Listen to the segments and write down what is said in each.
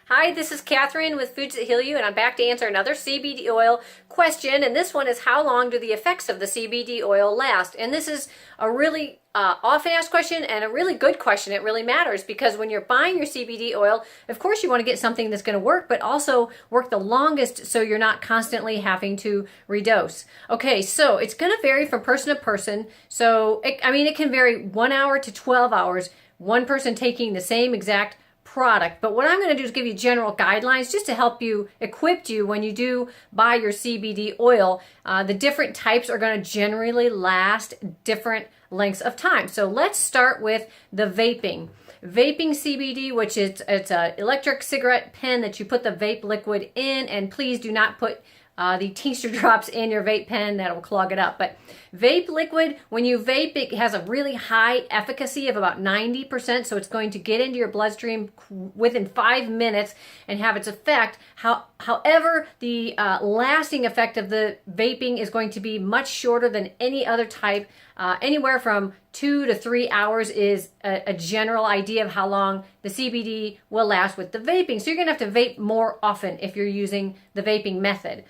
Hi, this is Catherine with Foods That Heal You, and I'm back to answer another CBD oil question. And this one is, how long do the effects of the CBD oil last? And this is a really often asked question and a really good question. It really matters because when you're buying your CBD oil, of course you want to get something that's going to work, but also work the longest so you're not constantly having to redose. Okay, so it's going to vary from person to person. So, it can vary 1 hour to 12 hours, one person taking the same exact product. But what I'm going to do is give you general guidelines just to help you, equip you when you do buy your CBD oil. The different types are going to generally last different lengths of time. So let's start with the vaping. Vaping CBD, which it's an electric cigarette pen that you put the vape liquid in, and please do not put the tincture drops in your vape pen. That'll clog it up. But vape liquid, when you vape, it has a really high efficacy of about 90%, so it's going to get into your bloodstream within 5 minutes and have its effect. However, the lasting effect of the vaping is going to be much shorter than any other type. Anywhere from 2 to 3 hours is a general idea of how long the CBD will last with the vaping. So you're going to have to vape more often if you're using the vaping method.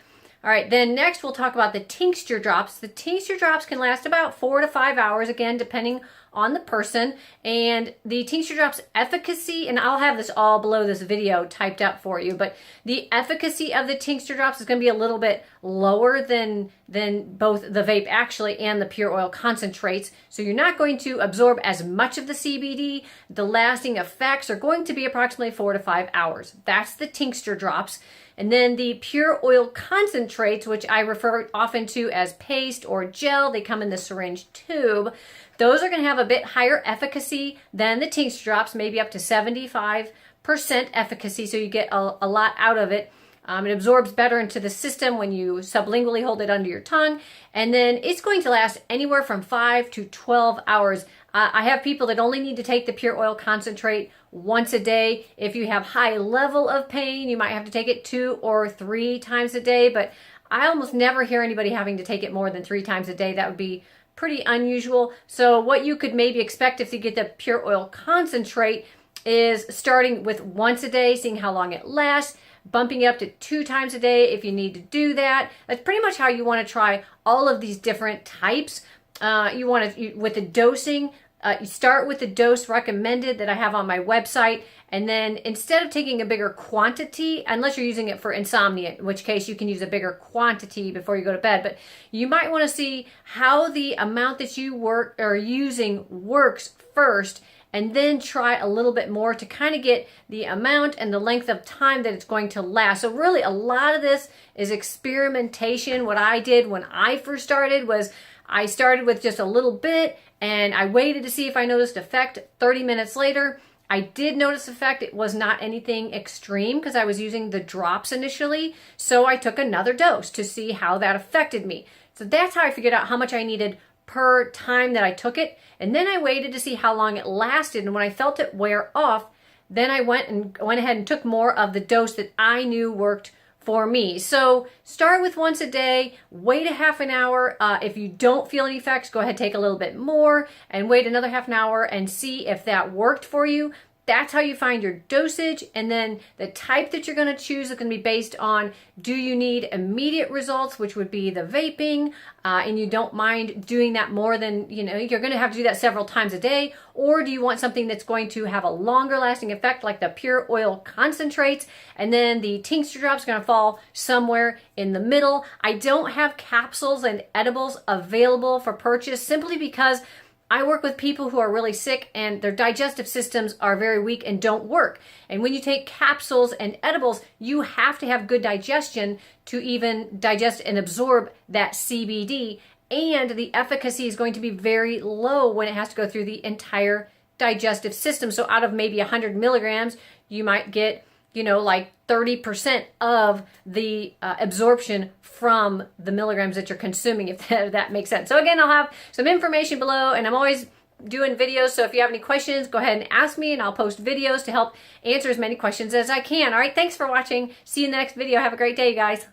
All right, then next we'll talk about the tincture drops. The tincture drops can last about 4 to 5 hours, again, depending on the person. And the tincture drops efficacy, and I'll have this all below this video typed up for you, but the efficacy of the tincture drops is going to be a little bit lower than both the vape actually and the pure oil concentrates. So you're not going to absorb as much of the CBD. The lasting effects are going to be approximately 4 to 5 hours. That's the tincture drops. And then the pure oil concentrates, which I refer often to as paste or gel, they come in the syringe tube. Those are going to have a bit higher efficacy than the tincture drops, maybe up to 75% efficacy, so you get a lot out of it. It absorbs better into the system when you sublingually hold it under your tongue. And then it's going to last anywhere from 5 to 12 hours. I have people that only need to take the pure oil concentrate once a day. If you have high level of pain, you might have to take it 2 or 3 times a day. But I almost never hear anybody having to take it more than 3 times a day. That would be pretty unusual. So what you could maybe expect if you get the pure oil concentrate is starting with once a day, seeing how long it lasts, bumping it up to 2 times a day if you need to do that. That's pretty much how you want to try all of these different types. With the dosing, you start with the dose recommended that I have on my website, and then instead of taking a bigger quantity, unless you're using it for insomnia, in which case you can use a bigger quantity before you go to bed, but you might want to see how the amount that you are using works first, and then try a little bit more to kind of get the amount and the length of time that it's going to last. So really a lot of this is experimentation. What I did when I first started was I started with just a little bit and I waited to see if I noticed effect. 30 minutes later, I did notice effect. It was not anything extreme because I was using the drops initially. So I took another dose to see how that affected me. So that's how I figured out how much I needed per time that I took it. And then I waited to see how long it lasted. And when I felt it wear off, then I went ahead and took more of the dose that I knew worked for me. So start with once a day, wait a half an hour. If you don't feel any effects, go ahead, take a little bit more and wait another half an hour and see if that worked for you. That's how you find your dosage. And then the type that you're going to choose is going to be based on, do you need immediate results, which would be the vaping, and you don't mind doing that more than, you're going to have to do that several times a day, or do you want something that's going to have a longer lasting effect like the pure oil concentrates, and then the tincture drops are going to fall somewhere in the middle. I don't have capsules and edibles available for purchase simply because I work with people who are really sick and their digestive systems are very weak and don't work. And when you take capsules and edibles, you have to have good digestion to even digest and absorb that CBD. And the efficacy is going to be very low when it has to go through the entire digestive system. So out of maybe 100 milligrams, you might get like 30% of the absorption from the milligrams that you're consuming, if that makes sense. So again, I'll have some information below, and I'm always doing videos, so if you have any questions, go ahead and ask me, and I'll post videos to help answer as many questions as I can. All right, thanks for watching. See you in the next video. Have a great day, you guys.